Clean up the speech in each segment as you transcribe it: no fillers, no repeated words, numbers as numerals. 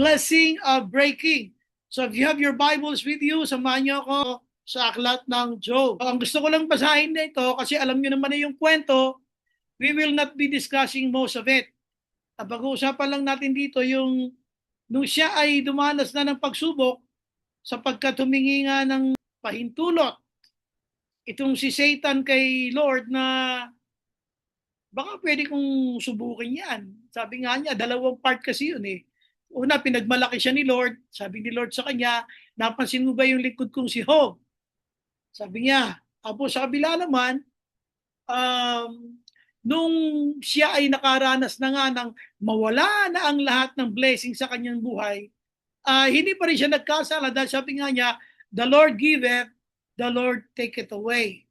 blessing of breaking. So if you have your Bibles with you, samahan niyo ako sa aklat ng Job. Ang gusto ko lang basahin nito kasi alam niyo naman na yung kwento, we will not be discussing most of it. Ang pag-uusapan lang natin dito yung nung siya ay dumanas na ng pagsubok sapagkat humingi nga ng pahintulot itong si Satan kay Lord na baka pwede kong subukin yan. Sabi nga niya, dalawang part kasi yun eh. Una, pinagmalaki siya ni Lord. Sabi ni Lord sa kanya, napansin mo ba yung likod kong si Job? Sabi niya, apo sa kabila naman, nung siya ay nakaranas na nga ng mawala na ang lahat ng blessing sa kanyang buhay, hindi pa rin siya nagkasala dahil sabi nga niya, the Lord giveth, the Lord taketh away.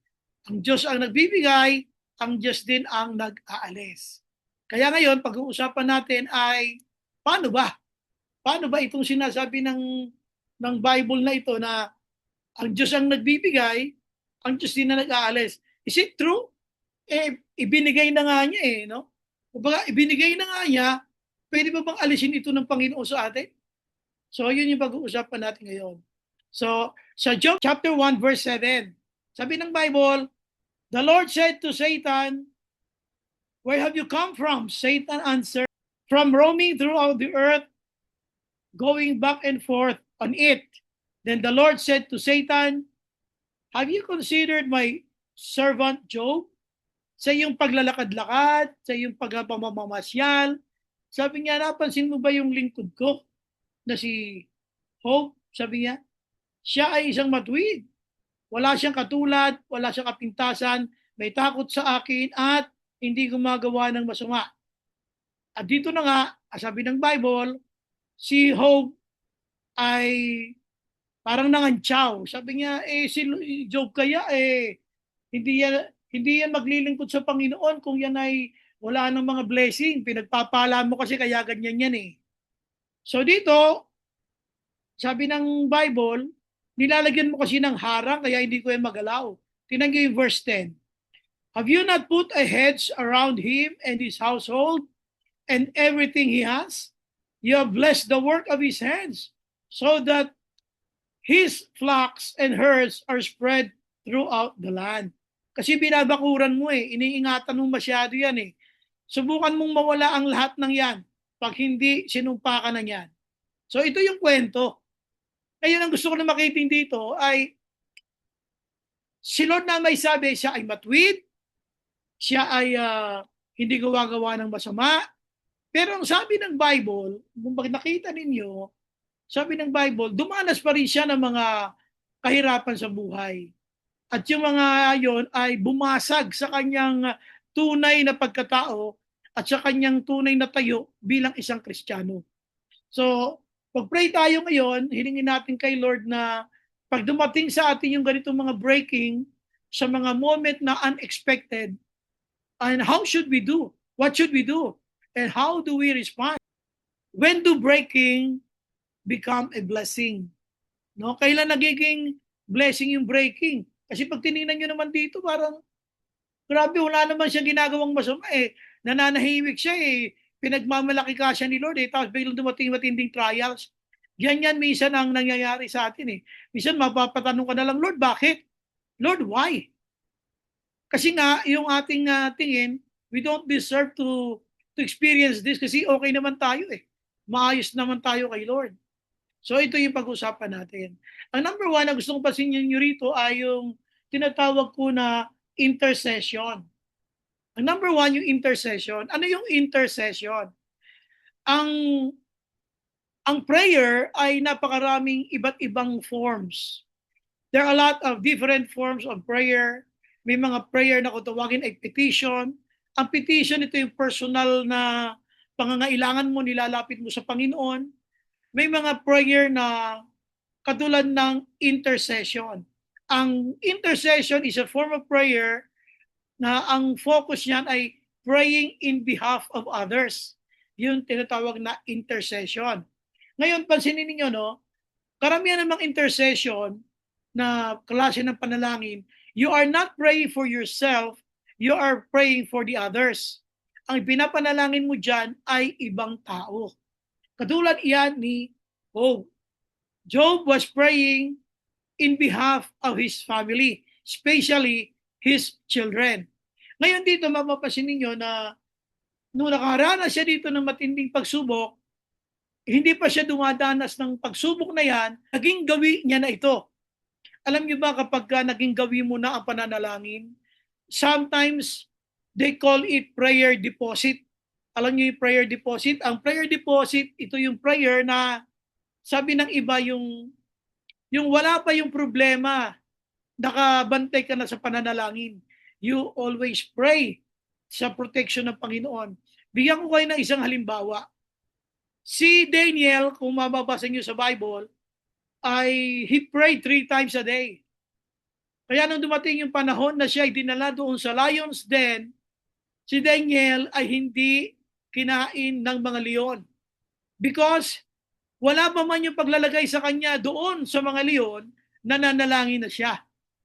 Ang Diyos ang nagbibigay, ang Diyos din ang nag-aalis. Kaya ngayon, pag-uusapan natin ay, paano ba? Paano ba itong sinasabi ng Bible na ito na ang Diyos ang nagbibigay, ang Diyos din na nag-aalis? Is it true? Ibinigay na nga niya eh, no? Kumbaga, ibinigay na nga niya, pwede ba bang alisin ito ng Panginoon sa atin? So, yun yung pag-uusapan natin ngayon. So, sa Job chapter 1 verse 7, sabi ng Bible, the Lord said to Satan, where have you come from? Satan answered, from roaming throughout the earth, going back and forth on it. Then the Lord said to Satan, have you considered my servant Job? Sa iyong paglalakad-lakad, sa iyong pagpamamasyal, sabi niya, napansin mo ba yung lingkod ko na si Job? Sabi niya, siya ay isang matuwid. Wala siyang katulad, wala siyang kapintasan, may takot sa akin at hindi gumagawa ng masama. At dito na nga, sabi ng Bible, si Job ay parang nangantsaw. Sabi niya, si Job kaya hindi yan maglilingkod sa Panginoon kung yan ay wala ng mga blessing. Pinagpapala mo kasi kaya ganyan yan eh. So dito, sabi ng Bible, nilalagyan mo kasi ng harang kaya hindi ko yan magalaw. Tingnan niyo yung verse 10. Have you not put a hedge around him and his household and everything he has? You have blessed the work of his hands so that his flocks and herds are spread throughout the land. Kasi binabakuran mo eh, iniingatan mo masyado yan eh. Subukan mong mawala ang lahat ng yan pag hindi sinumpa ka na yan. So ito yung kwento. Ngayon ang gusto ko na makiting dito ay si Lord na may sabi siya ay matuwid, siya ay hindi gawa-gawa ng masama. Pero ang sabi ng Bible, kung nakita ninyo, sabi ng Bible, dumanas pa rin siya ng mga kahirapan sa buhay. At yung mga yon ay bumasag sa kanyang tunay na pagkatao at sa kanyang tunay na tayo bilang isang Kristiyano. So, pag-pray tayo ngayon, hilingin natin kay Lord na pag dumating sa atin yung ganitong mga breaking, sa mga moment na unexpected, and how should we do? What should we do? And how do we respond? When do breaking become a blessing? No? Kailan nagiging blessing yung breaking? Kasi pag tinignan nyo naman dito, parang grabe, wala naman siyang ginagawang masama eh. Nananahimik siya eh. Pinagmamalaki ka siya ni Lord eh. Tapos biglang dumating matinding trials. Yan minsan ang nangyayari sa atin eh. Minsan mapapatanong ka na lang, Lord, bakit? Lord, why? Kasi nga, yung ating tingin, we don't deserve to experience this kasi okay naman tayo eh. Maayos naman tayo kay Lord. So ito yung pag-usapan natin. Ang number one na gusto kong pasinin nyo rito ay yung tinatawag ko na intercession. Ang number one, yung intercession. Ano yung intercession? Ang prayer ay napakaraming iba't ibang forms. There are a lot of different forms of prayer. May mga prayer na kung tawagin ay petition. Ang petition, ito yung personal na pangangailangan mo, nilalapit mo sa Panginoon. May mga prayer na katulad ng intercession. Ang intercession is a form of prayer na ang focus niyan ay praying in behalf of others. Yung tinatawag na intercession. Ngayon, pansinin niyo no, karamihan namang intercession na klase ng panalangin, you are not praying for yourself, you are praying for the others. Ang pinapanalangin mo dyan ay ibang tao. Katulad iyan ni Job. Job was praying in behalf of his family, especially his children. Ngayon dito, mapapansin ninyo na nung nakaranas siya dito ng matinding pagsubok, hindi pa siya dumadanas ng pagsubok na yan, naging gawi niya na ito. Alam niyo ba kapag naging gawi mo na ang pananalangin, sometimes they call it prayer deposit. Alam niyo yung prayer deposit? Ang prayer deposit, ito yung prayer na sabi ng iba yung wala pa yung problema, nakabantay ka na sa pananalangin. You always pray sa protection ng Panginoon. Bigyan ko kayo ng isang halimbawa. Si Daniel, kung mababasa niyo sa Bible, he prayed 3 times a day. Kaya nung dumating yung panahon na siya ay dinala doon sa lion's den, si Daniel ay hindi kinain ng mga leon. Because wala pa man yung paglalagay sa kanya doon sa mga leon, nananalangin na siya.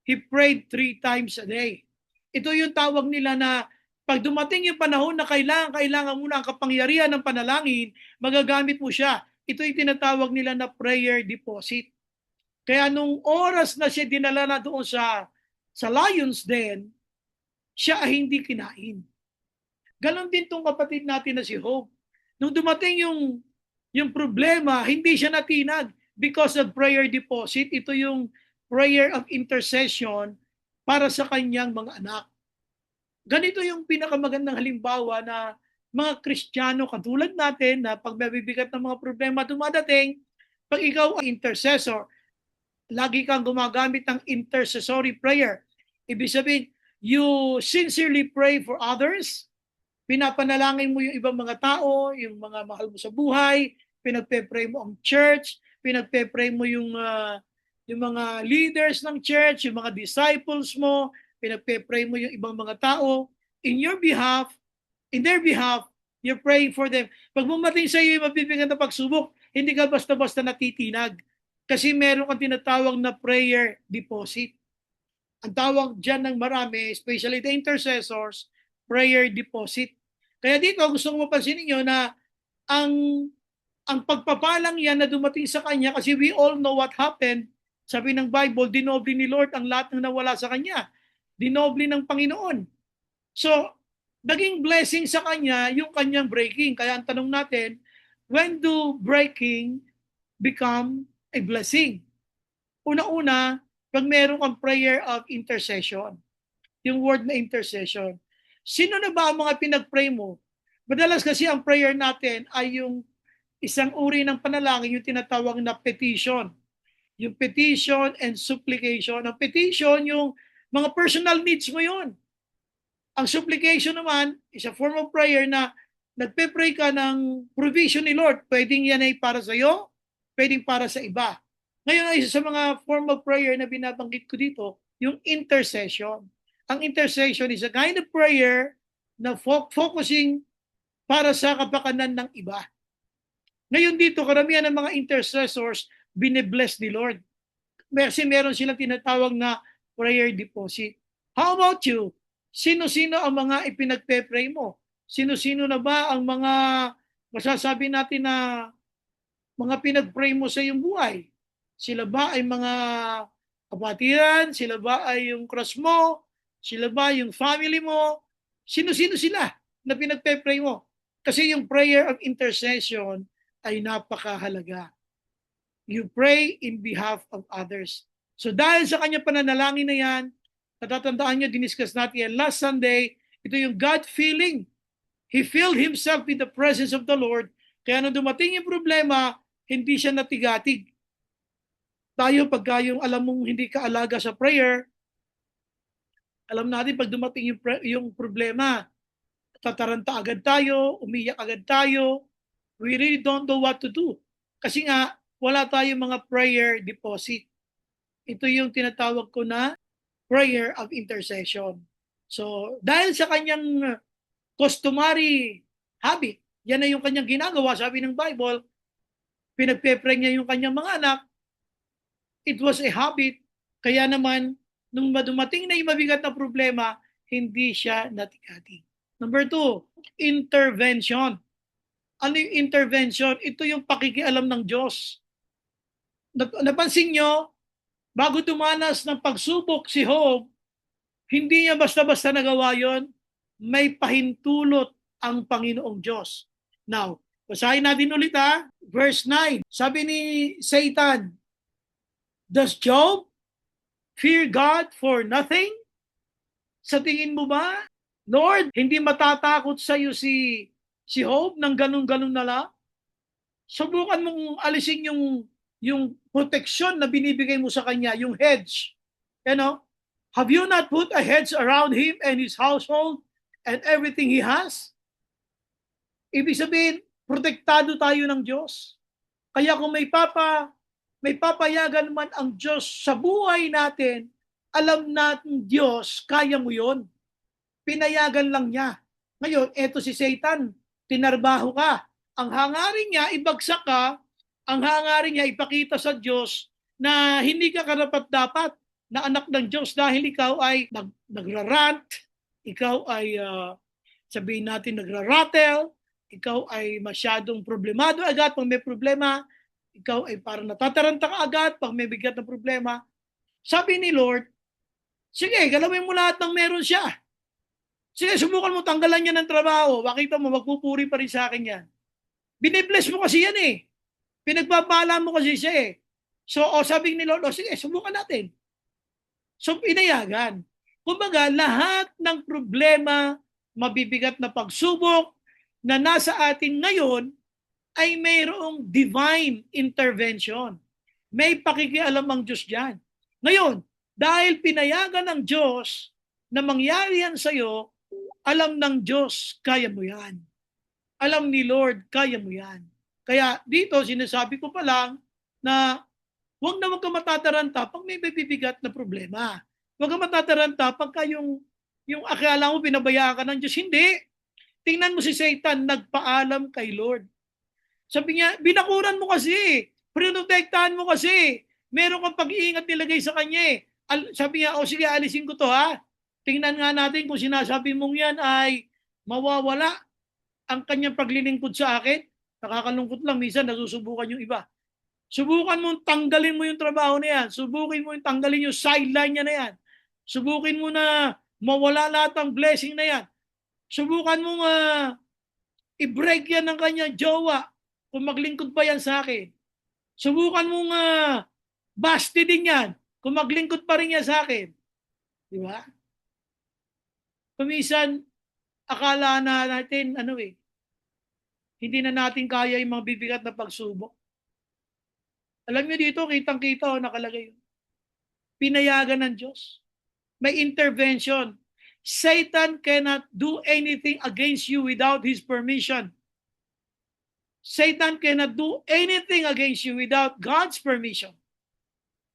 He prayed 3 times a day. Ito yung tawag nila na pag dumating yung panahon na kailangan mo na ang kapangyarihan ng panalangin, magagamit mo siya. Ito yung tinatawag nila na prayer deposit. Kaya nung oras na siya dinala na doon sa lion's den, siya ay hindi kinain. Ganon din tong kapatid natin na si Job. Nung dumating yung problema, hindi siya natinag because of prayer deposit. Ito yung prayer of intercession para sa kanyang mga anak. Ganito yung pinakamagandang halimbawa na mga Kristiyano katulad natin na pag mabibigat ng mga problema dumadating, pag ikaw ay intercessor, lagi kang gumagamit ng intercessory prayer. Ibig sabihin, you sincerely pray for others, pinapanalangin mo yung ibang mga tao, yung mga mahal mo sa buhay, pinagpe-pray mo ang church, pinagpe-pray mo yung mga leaders ng church, yung mga disciples mo, pinagpe-pray mo yung ibang mga tao. In their behalf, you're praying for them. Pag bumating sa iyo yung mabibigat na pagsubok, hindi ka basta-basta natitinag. Kasi meron kang tinatawag na prayer deposit. Ang tawag dyan ng marami, especially the intercessors, prayer deposit. Kaya dito, gusto ko mapansin ninyo na ang pagpapalang yan na dumating sa kanya, kasi we all know what happened, sabi ng Bible, dinoble ni Lord ang lahat ng nawala sa kanya. Dinoble ng Panginoon. So, naging blessing sa kanya yung kanyang breaking. Kaya ang tanong natin, when do breaking become a blessing? Una-una, pag meron kang prayer of intercession, yung word na intercession, sino na ba ang mga pinag-pray mo? Madalas kasi ang prayer natin ay yung isang uri ng panalangin, yung tinatawag na petition. Yung petition and supplication. Ang petition, yung mga personal needs mo yun. Ang supplication naman is a form of prayer na nagpe-pray ka ng provision ni Lord. Pwedeng yan ay para sa iyo, pwedeng para sa iba. Ngayon ay isa sa mga form of prayer na binabanggit ko dito, yung intercession. Ang intercession is a kind of prayer na focusing para sa kapakanan ng iba. Ngayon dito, karamihan ng mga intercessors, bine-bless ni Lord. Kasi meron silang tinatawag na prayer deposit. How about you? Sino-sino ang mga ipinagpe-pray mo? Sino-sino na ba ang mga masasabi natin na mga pinag-pray mo sa iyong buhay? Sila ba ay mga kapatiran? Sila ba ay yung crush mo? Sila ba yung family mo? Sino-sino sila na pinagpe-pray mo? Kasi yung prayer of intercession ay napakahalaga. You pray in behalf of others. So dahil sa kanya pananalangin na yan, natatandaan nyo, diniscuss natin yan last Sunday, ito yung God feeling. He filled himself with the presence of the Lord. Kaya nung dumating yung problema, hindi siya natigatig. Tayo, pagka yung alam mong hindi ka alaga sa prayer, alam natin pag dumating yung problema, tataranta agad tayo, umiyak agad tayo, we really don't know what to do. Kasi nga, wala tayong mga prayer deposit. Ito yung tinatawag ko na prayer of intercession. So, dahil sa kanyang customary habit, yan na yung kanyang ginagawa, sabi ng Bible, pinagpe-pray niya yung kanyang mga anak, it was a habit, kaya naman, nung madumating na yung mabigat na problema, hindi siya natigating. Number 2, intervention. Ano yung intervention? Ito yung pakikialam ng Diyos. Napansin nyo, bago dumanas ng pagsubok si Job, hindi niya basta-basta nagawa yon. May pahintulot ang Panginoong Diyos. Now, basahin natin ulit verse 9. Sabi ni Satan, does Job fear God for nothing? Sa tingin mo ba, Lord, hindi matatakot sa iyo si Job ng ganun-ganun na lang? Subukan mong alisin yung proteksyon na binibigay mo sa kanya, yung hedge. You know, have you not put a hedge around him and his household and everything he has? Ibig sabihin, protektado tayo ng Diyos. Kaya kung may papayagan man ang Diyos sa buhay natin, alam natin Diyos, kaya mo yon. Pinayagan lang niya. Ngayon, eto si Satan, tinarbaho ka. Ang hangarin niya, ibagsak ka. Ang hangarin niya, ipakita sa Diyos na hindi ka karapat-dapat na anak ng Diyos dahil ikaw ay nagrarant, ikaw ay sabihin natin nagrarattle, ikaw ay masyadong problemado agad pag may problema, ikaw ay parang natataranta ka agad pag may bigat na problema. Sabi ni Lord, sige, galawin mo lahat ng meron siya. Sige, subukan mo tanggalan niya ng trabaho. Makita mo, magpupuri pa rin sa akin yan. Binibless mo kasi yan eh. Pinagbabala mo kasi siya eh. So, sabi ni Lord, sige, subukan natin. So, pinayagan. Kumbaga, lahat ng problema, mabibigat na pagsubok na nasa atin ngayon ay mayroong divine intervention. May pakikialam ang Diyos dyan. Ngayon, dahil pinayagan ng Diyos na mangyari yan sa'yo, alam ng Diyos, kaya mo yan. Alam ni Lord, kaya mo yan. Kaya dito, sinasabi ko pa lang na huwag ka matataranta pag may bibigat na problema. Huwag ka matataranta pagka yung akala mo pinabayaan ka ng Diyos. Hindi. Tingnan mo si Satan, nagpaalam kay Lord. Sabi niya, binakuran mo kasi. Prinotektahan mo kasi. Meron kang pag-iingat nilagay sa kanya eh. Sabi niya, sige, alisin ko to Tingnan nga natin kung sinasabi mong yan ay mawawala ang kanyang paglilingkod sa akin. Nakakalungkot lang, minsan nasusubukan yung iba. Subukan mo tanggalin mo yung trabaho na yan. Subukin mo yung tanggalin yung sideline niya na yan. Subukin mo na mawala lahat ng blessing na yan. Subukan mo i-break yan ng kanyang jowa kung maglingkod pa yan sa akin. Subukan mo basti din yan kung maglingkod pa rin yan sa akin. Di ba? Kumisan, akala na natin, hindi na natin kaya yung mga bibigat na pagsubok. Alam niyo dito, kitang-kita nakalagay. Pinayagan ng Diyos. May intervention. Satan cannot do anything against you without his permission. Satan cannot do anything against you without God's permission.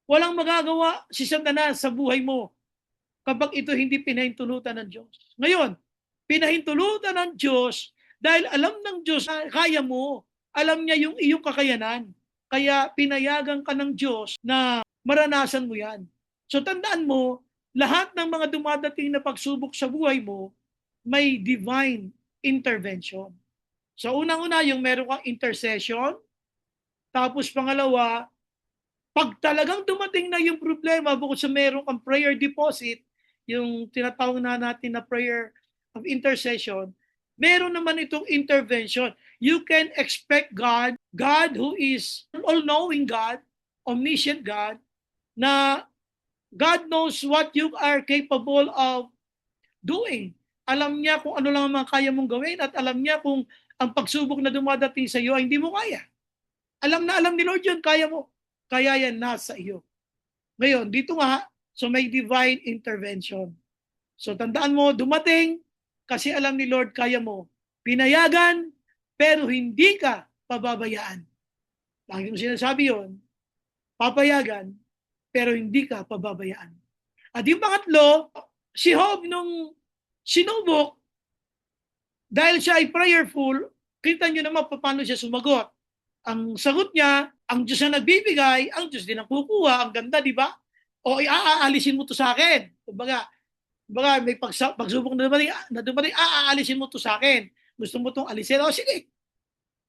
Walang magagawa si Satanas sa buhay mo kapag ito hindi pinahintulutan ng Diyos. Ngayon, pinahintulutan ng Diyos dahil alam ng Diyos na kaya mo. Alam niya yung iyong kakayanan. Kaya pinayagan ka ng Diyos na maranasan mo yan. So tandaan mo, lahat ng mga dumadating na pagsubok sa buhay mo, may divine intervention. So unang-una, yung meron kang intercession. Tapos pangalawa, pag talagang dumating na yung problema, bukod sa meron kang prayer deposit, yung tinatawag na natin na prayer of intercession, meron naman itong intervention. You can expect God who is all-knowing God, omniscient God, na God knows what you are capable of doing. Alam niya kung ano lang ang mga kaya mong gawin at alam niya kung ang pagsubok na dumadating sa iyo ay hindi mo kaya. Alam na alam ni Lord yun, kaya mo. Kaya yan nasa iyo. Ngayon, dito nga, so may divine intervention. So tandaan mo, dumating kasi alam ni Lord kaya mo. Pinayagan, pero hindi ka pababayaan. Lagi mo sinasabi yun, papayagan, pero hindi ka pababayaan. At yung pangatlo, si Job nung sinubok, dahil siya ay prayerful, kita nyo naman paano siya sumagot. Ang sagot niya, ang Diyos na nagbibigay, ang Diyos din ang kukuha. Ang ganda, di ba? O aalisin mo to sa akin. Kumbaga may pagsubok na dumating, aalisin mo to sa akin. Gusto mo tong alisin? O sige.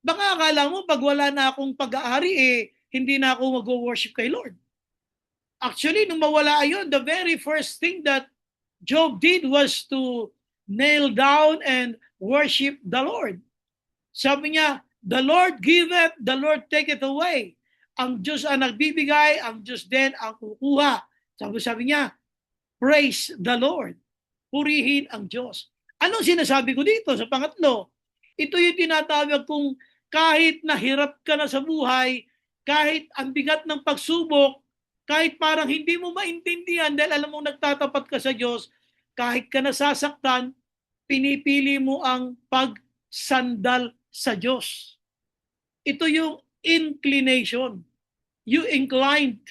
Baka akala mo pag wala na akong pag-aari, hindi na ako mag-worship kay Lord. Actually, nung mawala yun, the very first thing that Job did was to nail down and worship the Lord. Sabi niya, the Lord giveth, the Lord taketh away. Ang Diyos ang nagbibigay, ang Diyos din ang kukuha. Sabi niya, praise the Lord. Purihin ang Diyos. Anong sinasabi ko dito sa pangatlo? Ito yung tinatawag kong kahit nahirap ka na sa buhay, kahit ang bigat ng pagsubok, kahit parang hindi mo maintindihan dahil alam mong nagtatapat ka sa Diyos, kahit ka nasasaktan, pinipili mo ang pagsandal sa Diyos. Ito yung inclination. You inclined.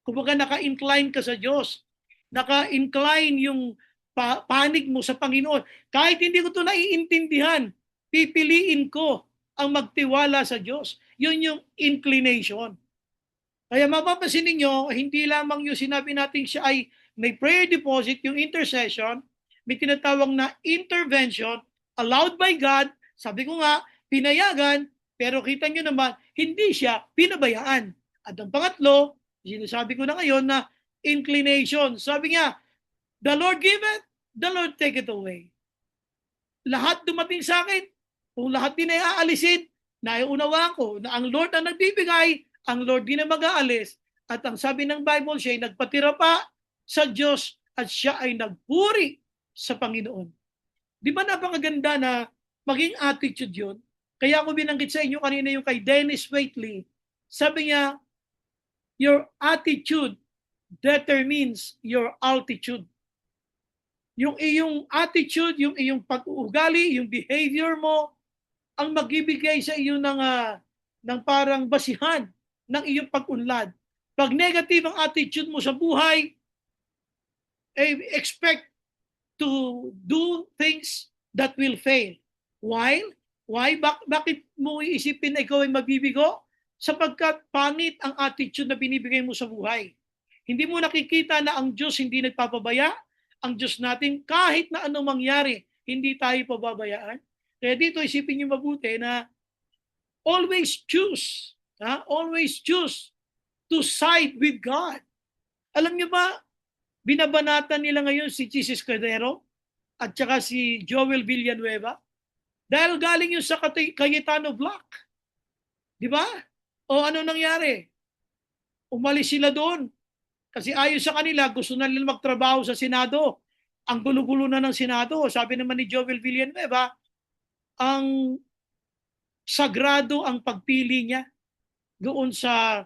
Kumbaga naka-incline ka sa Diyos. Naka-incline yung panig mo sa Panginoon. Kahit hindi ko ito naiintindihan, pipiliin ko ang magtiwala sa Diyos. Yun yung inclination. Kaya mapapansin ninyo, hindi lamang yung sinabi natin siya ay may prayer deposit, yung intercession, may tinatawag na intervention, allowed by God, sabi ko nga, pinayagan, pero kita nyo naman, hindi siya pinabayaan. At ang pangatlo, sinasabi ko na ngayon na inclination. Sabi nga, the Lord giveth, the Lord taketh away. Lahat dumating sa akin, kung lahat din ay aalisin, naiunawaan ko na ang Lord ang nagbibigay, ang Lord din ang mag-aalis, at ang sabi ng Bible, siya ay nagpatira pa sa Diyos at siya ay nagpuri sa Panginoon. Di ba napakaganda na maging attitude yun? Kaya ako binanggit sa inyo kanina yung kay Dennis Waitley. Sabi niya, your attitude determines your altitude. Yung iyong attitude, yung iyong pag-uugali, yung behavior mo, ang magbibigay sa iyo ng parang basihan ng iyong pag-unlad. Pag negative ang attitude mo sa buhay, expect to do things that will fail. Why? Bakit mo iisipin na ikaw ay mabibigo? Sapagkat pangit ang attitude na binibigay mo sa buhay. Hindi mo nakikita na ang Diyos hindi nagpapabaya. Ang Diyos natin, kahit na anong mangyari, hindi tayo pababayaan. Kaya dito isipin niyo mabuti na always choose to side with God. Alam niyo ba, binabanatan nila ngayon si Jesus Cordero at saka si Joel Villanueva dahil galing yun sa Cayetano Block. Di ba? O ano nangyari? Umalis sila doon. Kasi ayon sa kanila, gusto na nila magtrabaho sa Senado. Ang gulo-gulo na ng Senado. Sabi naman ni Joel Villanueva, ang sagrado ang pagpili niya doon sa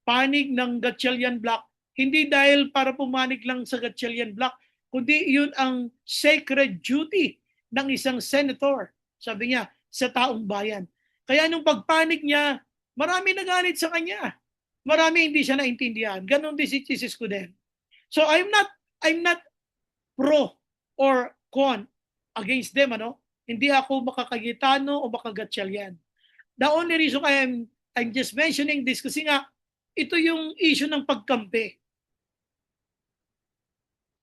panig ng Gatchalian Block. Hindi dahil para pumanig lang sa Gatchalian Block, kundi yun ang sacred duty ng isang senator, sabi niya, sa taong bayan. Kaya nung pagpanig niya, marami nagalit sa kanya. Marami hindi siya naintindihan. Ganon din si Jesus Cordero. So I'm not pro or con against them, ano? Hindi ako makakagitano o makagatsyalyan. The only reason I'm just mentioning this kasi nga ito yung issue ng pagkampi.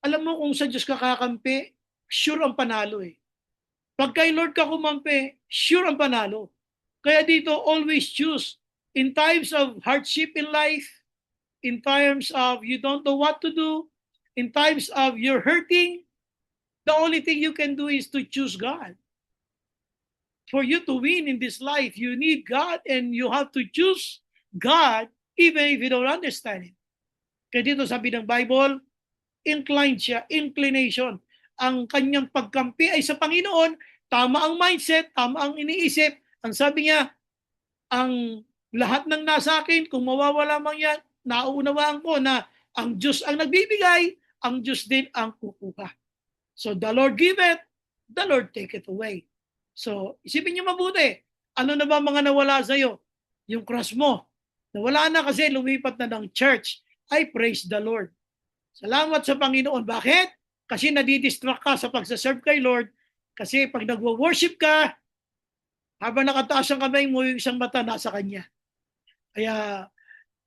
Alam mo kung sa Diyos ka kakampi, sure ang panalo eh. Pag kay Lord ka kumampi, sure ang panalo. Kaya dito, always choose. In times of hardship in life, in times of you don't know what to do, in times of you're hurting, the only thing you can do is to choose God. For you to win in this life, you need God and you have to choose God even if you don't understand it. Kaya dito sabi ng Bible, inclined siya, inclination. Ang kanyang pagkampi ay sa Panginoon, tama ang mindset, tama ang iniisip. Ang sabi niya, ang lahat ng nasa akin, kung mawawala man yan, nauunawaan ko na ang Diyos ang nagbibigay, ang Diyos din ang kukuha. So the Lord giveth, the Lord taketh away. So isipin niyo mabuti, ano na ba mga nawala sa iyo? Yung cross mo. Nawala na kasi lumipat na ng church. I praise the Lord. Salamat sa Panginoon. Bakit? Kasi nadidistract ka sa pagsaserve kay Lord. Kasi pag nagwo-worship ka, habang nakataas ang kamay mo, yung isang mata nasa Kanya. Kaya,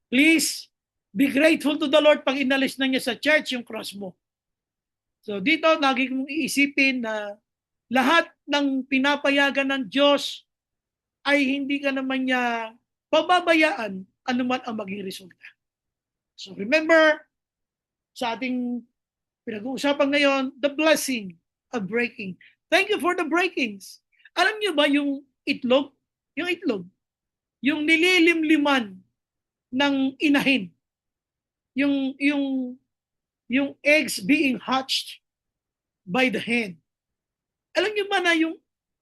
please, be grateful to the Lord pag inalis na niya sa church yung cross mo. So dito, naging mong iisipin na lahat ng pinapayagan ng Diyos ay hindi ka naman niya pababayaan anuman ang maging resulta. So remember, sa ating pinag-uusapan ngayon, the blessing of breaking. Thank you for the breakings. Alam niyo ba yung itlog? Yung itlog, yung nililimliman ng inahin, yung eggs being hatched by the hen. Alam niyo ba na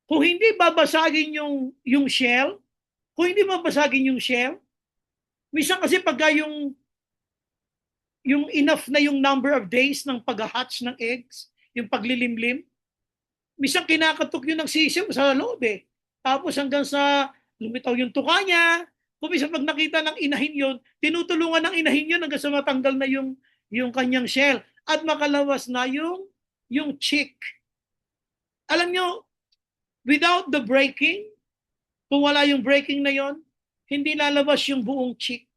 kung hindi babasagin yung shell, kung hindi babasagin yung shell, minsan kasi pagka yung enough na yung number of days ng pag-hatch ng eggs, yung paglilimlim, minsan kinakatok yun ng sisiw sa loob eh. Tapos hanggang sa lumitaw yung tuka niya, kung minsan pag nakita ng inahin yun, tinutulungan ng inahin yun hanggang sa matanggal na yung kanyang shell at makalawas na yung chick. Alam nyo, without the breaking, kung wala yung breaking na yon, hindi lalabas yung buong chick.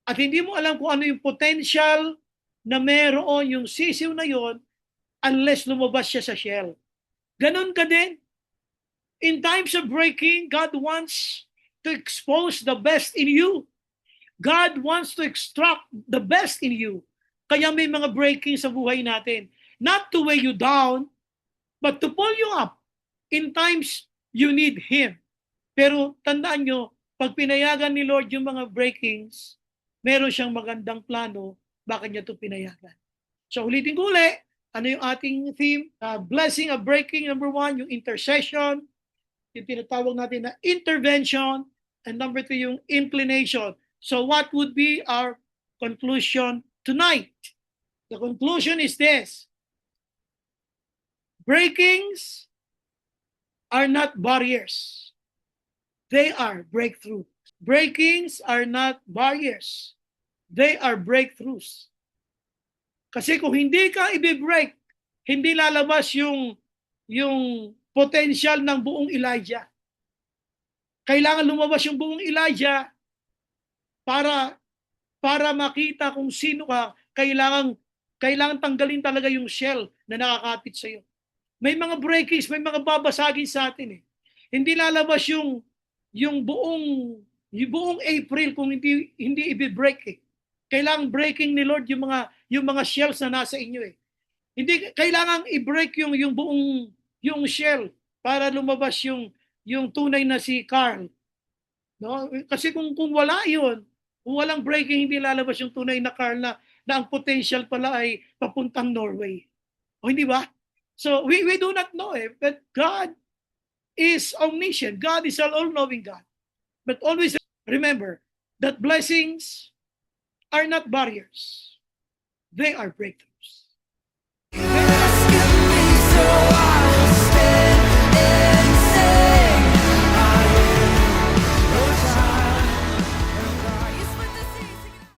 At hindi mo alam kung ano yung potential na meron yung sisiw na yon unless lumabas siya sa shell. Ganon ka din. In times of breaking, God wants to expose the best in you. God wants to extract the best in you. Kaya may mga breaking sa buhay natin. Not to weigh you down, but to pull you up. In times you need Him. Pero tandaan nyo, pag pinayagan ni Lord yung mga breakings, meron siyang magandang plano, bakit niya ito pinayagan. So ulitin ko ulit, ano yung ating theme? Blessing of breaking, number 1, yung intercession, yung tinatawag natin na intervention, and number 2, yung inclination. So what would be our conclusion tonight? The conclusion is this. Breakings are not barriers. They are breakthroughs. Breakings are not barriers. They are breakthroughs. Kasi kung hindi ka i-break, hindi lalabas yung potential ng buong Elijah. Kailangan lumabas yung buong Elijah para makita kung sino ka. Kailangan tanggalin talaga yung shell na nakakapit sa iyo. May mga breakings, may mga babasagin sa atin eh. Hindi lalabas yung buong April kung hindi i-break eh. Kailangan breaking ni Lord yung mga shells na nasa inyo eh. Hindi kailangan i-break yung buong shell para lumabas yung tunay na si Carl. No? Kasi kung wala yun, kung walang breaking, hindi lalabas yung tunay na Carl na ang potential pala ay papuntang Norway. O hindi ba? So we do not know eh, but God is omniscient. God is an all-knowing God. But always remember that blessings are not barriers. They are breakthroughs.